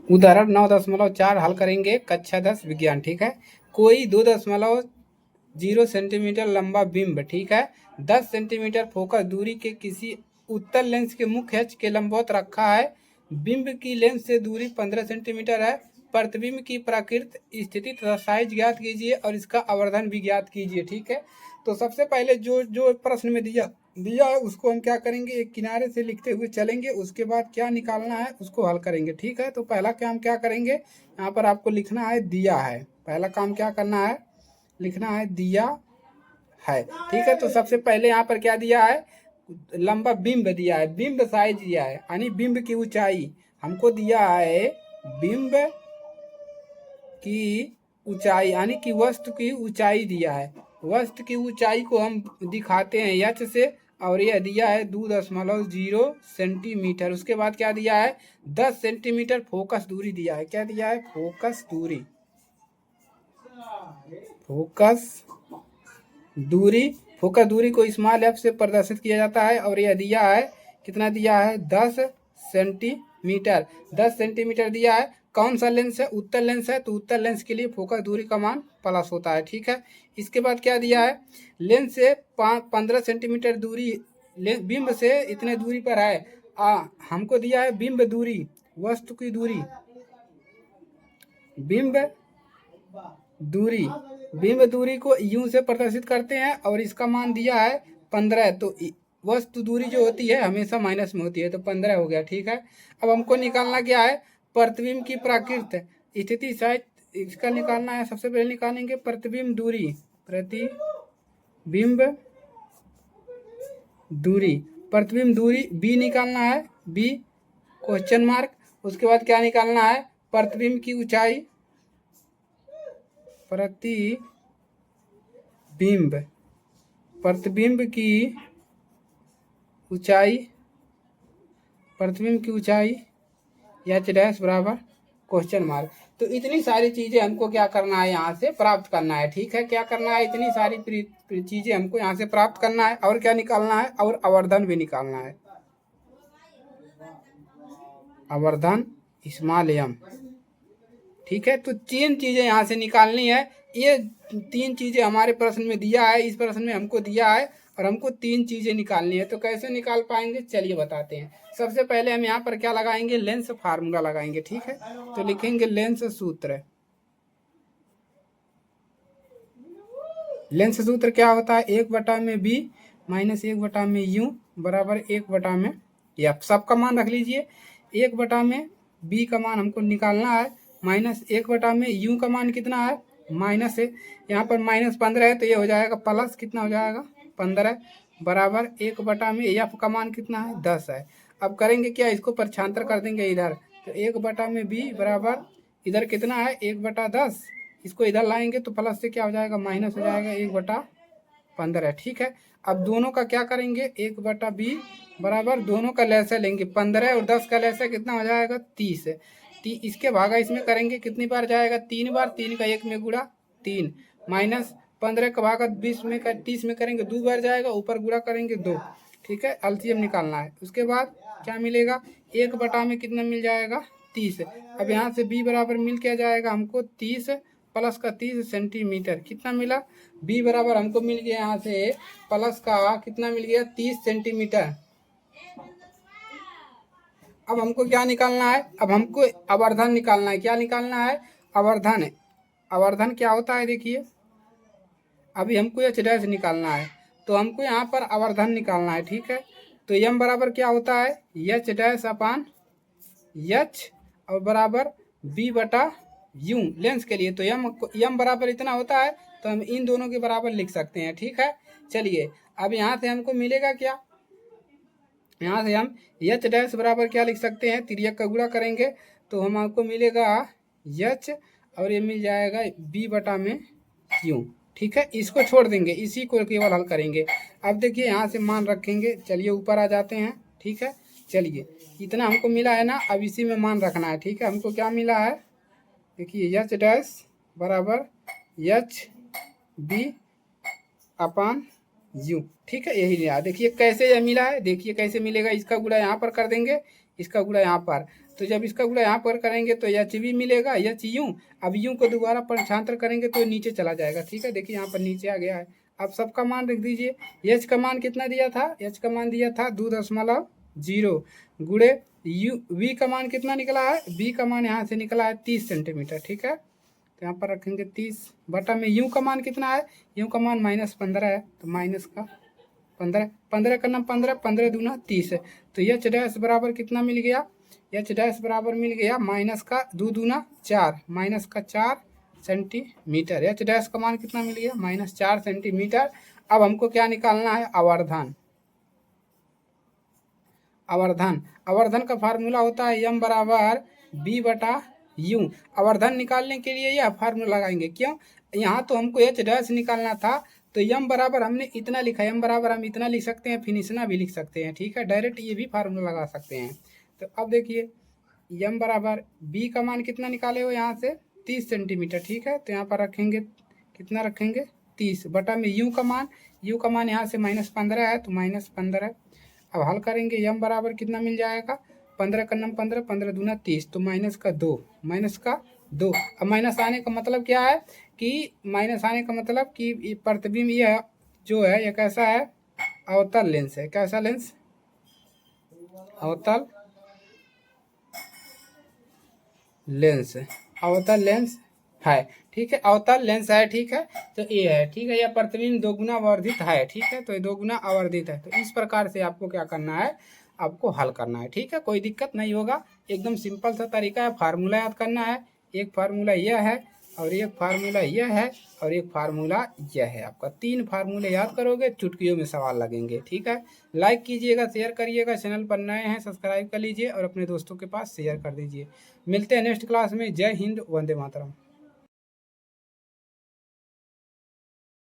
उदाहरण 9.4 हल करेंगे कक्षा 10 विज्ञान। ठीक है, कोई 2.0 सेंटीमीटर लंबा बिंब, ठीक है, 10 सेंटीमीटर फोकस दूरी के किसी उत्तल लेंस के मुख्य अक्ष के लंबवत रखा है। बिंब की लेंस से दूरी 15 सेंटीमीटर है। प्रतिबिंब की प्राकृतिक स्थिति तथा साइज ज्ञात कीजिए और इसका आवर्धन भी ज्ञात कीजिए। ठीक है, तो सबसे पहले जो जो प्रश्न में दिया है उसको हम क्या करेंगे, एक किनारे से लिखते हुए चलेंगे, उसके बाद क्या निकालना है उसको हल करेंगे। ठीक है, तो पहला काम क्या करेंगे, यहाँ पर आपको लिखना है दिया है। पहला काम क्या करना है, लिखना है दिया है। ठीक है, तो सबसे पहले यहाँ पर क्या दिया है, लंबा बिंब दिया है, बिंब साइज दिया है, यानी बिंब की ऊंचाई हमको दिया है। बिंब की ऊंचाई यानी कि वस्तु की ऊंचाई दिया है। वस्तु की ऊंचाई को हम दिखाते हैं एच से, और यह दिया है 2.0 सेंटीमीटर। उसके बाद क्या दिया है, 10 सेंटीमीटर फोकस दूरी दिया है। क्या दिया है, फोकस दूरी, फोकस दूरी। फोकस दूरी को स्मॉल एफ से प्रदर्शित किया जाता है, और यह दिया है, कितना दिया है, 10 सेंटीमीटर। 10 सेंटीमीटर दिया है। कौन सा लेंस है, उत्तल लेंस है, तो उत्तल लेंस के लिए फोकस दूरी का मान प्लस होता है। ठीक है, इसके बाद क्या दिया है, लेंस से 15 सेंटीमीटर दूरी, बिंब से इतने दूरी पर है। हमको दिया है बिंब दूरी, वस्तु की दूरी, बिंब दूरी। बिंब दूरी को यूं से प्रदर्शित करते हैं, और इसका मान दिया है 15। तो वस्तु दूरी जो होती है हमेशा माइनस में होती है, तो 15 हो गया। ठीक है, अब हमको निकालना क्या है, प्रतिबिंब की प्राकृतिक स्थिति साइज, इसका निकालना है। सबसे पहले निकालेंगे प्रतिबिंब दूरी, प्रतिबिंब दूरी, प्रतिबिंब दूरी बी निकालना है, बी क्वेश्चन मार्क। उसके बाद क्या निकालना है, प्रतिबिंब की ऊंचाई, प्रतिबिंब की ऊंचाई, प्रतिबिंब की ऊंचाई एच डैश बराबर क्वेश्चन मार्क। तो इतनी सारी चीजें हमको क्या करना है, यहाँ से प्राप्त करना है। ठीक है, क्या करना है, इतनी सारी चीजें हमको यहाँ से प्राप्त करना है। और क्या निकालना है, और आवर्धन भी निकालना है, आवर्धन स्मॉल एम। ठीक है, तो 3 चीजें यहाँ से निकालनी है। ये 3 चीजें हमारे प्रश्न में दिया है, इस प्रश्न में हमको दिया है, और हमको 3 चीजें निकालनी है। तो कैसे निकाल पाएंगे, चलिए बताते हैं। सबसे पहले हम यहाँ पर क्या लगाएंगे, लेंस फार्मूला लगाएंगे। ठीक है, तो लिखेंगे लेंस सूत्र। लेंस सूत्र क्या होता है, 1/बी माइनस 1/यू बराबर 1/एफ। सबका मान रख लीजिए। 1/बी का मान हमको निकालना है, माइनस 1/यू का मान कितना है, माइनस है, यहाँ पर माइनस 15 है, तो ये हो जाएगा प्लस, कितना हो जाएगा 15 बराबर 1/एफ का मान कितना है, 10 है। अब करेंगे क्या, इसको प्रक्षांतर कर देंगे इधर, तो 1/बी बराबर इधर कितना है, 1/10। इसको इधर लाएंगे तो प्लस से क्या हो जाएगा, माइनस हो जाएगा 1/15। ठीक है, अब दोनों का क्या करेंगे, 1/बी बराबर दोनों का लैसा लेंगे, 15 और 10 का लैसा कितना हो जाएगा, 30 है। इसके भागा इसमें करेंगे, कितनी बार जाएगा, 3 बार, 3 का 1 में गुणा 3, माइनस 15 का भागा 20 में 30 में करेंगे 2 बार जाएगा, ऊपर गुणा करेंगे 2। ठीक है, एलसीएम निकालना है। उसके बाद क्या मिलेगा, 1/, में कितना मिल जाएगा, 30। अब यहाँ से बी बराबर मिल क्या जाएगा हमको, 30 प्लस का 30 सेंटीमीटर, कितना मिला, बी बराबर हमको मिल गया यहाँ से प्लस का कितना मिल गया, 30 सेंटीमीटर। अब हमको क्या निकालना है, अब हमको आवर्धन निकालना है। क्या निकालना है, आवर्धन। आवर्धन क्या होता है, देखिए अभी हमको एच डैश निकालना है, तो हमको यहाँ पर आवर्धन निकालना है। ठीक है, तो यम बराबर क्या होता है, एच डैश अपान एच और बराबर b/यू लेंस के लिए। तो यम बराबर इतना होता है, तो हम इन दोनों के बराबर लिख सकते हैं। ठीक है, चलिए अब यहाँ से हमको मिलेगा क्या, यहाँ से हम एच डैश बराबर क्या लिख सकते हैं, तिर्यक का गुणा करेंगे तो हमको मिलेगा एच, और ये मिल जाएगा b/यू। ठीक है, इसको छोड़ देंगे, इसी को केवल हल करेंगे। अब देखिए यहाँ से मान रखेंगे, चलिए ऊपर आ जाते हैं। ठीक है, चलिए इतना हमको मिला है ना, अब इसी में मान रखना है। ठीक है, हमको क्या मिला है, देखिए एच डैश बराबर एच बी अपान यू। ठीक है, यही लिया। देखिए कैसे यह मिला है, देखिए कैसे मिलेगा, इसका गुणा यहाँ पर कर देंगे, इसका गुणा यहाँ पर। तो जब इसका गुणा यहाँ पर करेंगे तो एच वी मिलेगा, एच यूँ। अब यूँ को दोबारा पक्षांतर करेंगे तो नीचे चला जाएगा, ठीक है। देखिए यहाँ पर नीचे आ गया है। अब सबका मान रख दीजिए। एच का मान कितना दिया था, एच का मान दिया था 2.0 गुणे यू, वी का मान कितना निकला है, बी का मान यहाँ से निकला है 30 सेंटीमीटर, ठीक है। तो यहाँ पर रखेंगे 30 बटा में यू का मान कितना है, यू का मान -15 है, तो माइनस का 15, 15 का नाम 15, 15 दूना 30 है। तो एच डैश बराबर कितना मिल गया, एच डैश बराबर मिल गया माइनस का 2 दूना 4, माइनस का 4 सेंटीमीटर। एच डैश का मान कितना मिल गया, -4 सेंटीमीटर। अब हमको क्या निकालना है, आवर्धन। आवर्धन, आवर्धन का फार्मूला होता है m बराबर b बटा यू। आवर्धन निकालने के लिए यह फार्मूला लगाएंगे, क्यों, यहाँ तो हमको एच डैश निकालना था, तो m बराबर हमने इतना लिखा है, m बराबर हम इतना लिख सकते हैं, फिर इतना भी लिख सकते हैं, ठीक है। डायरेक्ट ये भी फार्मूला लगा सकते हैं। तो अब देखिए m बराबर b का मान कितना निकाले हो यहाँ से 30 सेंटीमीटर, ठीक है। तो यहाँ पर रखेंगे कितना, रखेंगे 30 बटा में u का मान यहाँ से -15 है, तो -15। अब हल करेंगे m बराबर कितना मिल जाएगा, 15 का नाम 15, 15 दूना 30, तो माइनस का 2, माइनस का 2। अब माइनस आने का मतलब क्या है कि माइनस आने का मतलब कि प्रतिबिंब यह जो है यह कैसा है, अवतल लेंस है। कैसा लेंस, अवतल लेंस, अवतल लेंस है, ठीक है, अवतल लेंस है, ठीक है। तो ये है, ठीक है, यह प्रतिबिंब दोगुना आवर्धित है, ठीक है। तो ये दोगुना आवर्धित है। तो इस प्रकार से आपको क्या करना है, आपको हल करना है, ठीक है। कोई दिक्कत नहीं होगा, एकदम सिंपल सा तरीका है। फार्मूला याद करना है, एक फार्मूला यह है, और एक फार्मूला यह है, और एक फार्मूला यह है। आपका 3 फार्मूले याद करोगे, चुटकियों में सवाल लगेंगे, ठीक है। लाइक कीजिएगा, शेयर करिएगा, चैनल पर नए हैं सब्सक्राइब कर लीजिए और अपने दोस्तों के पास शेयर कर दीजिए। मिलते हैं नेक्स्ट क्लास में। जय हिंद, वंदे मातरम।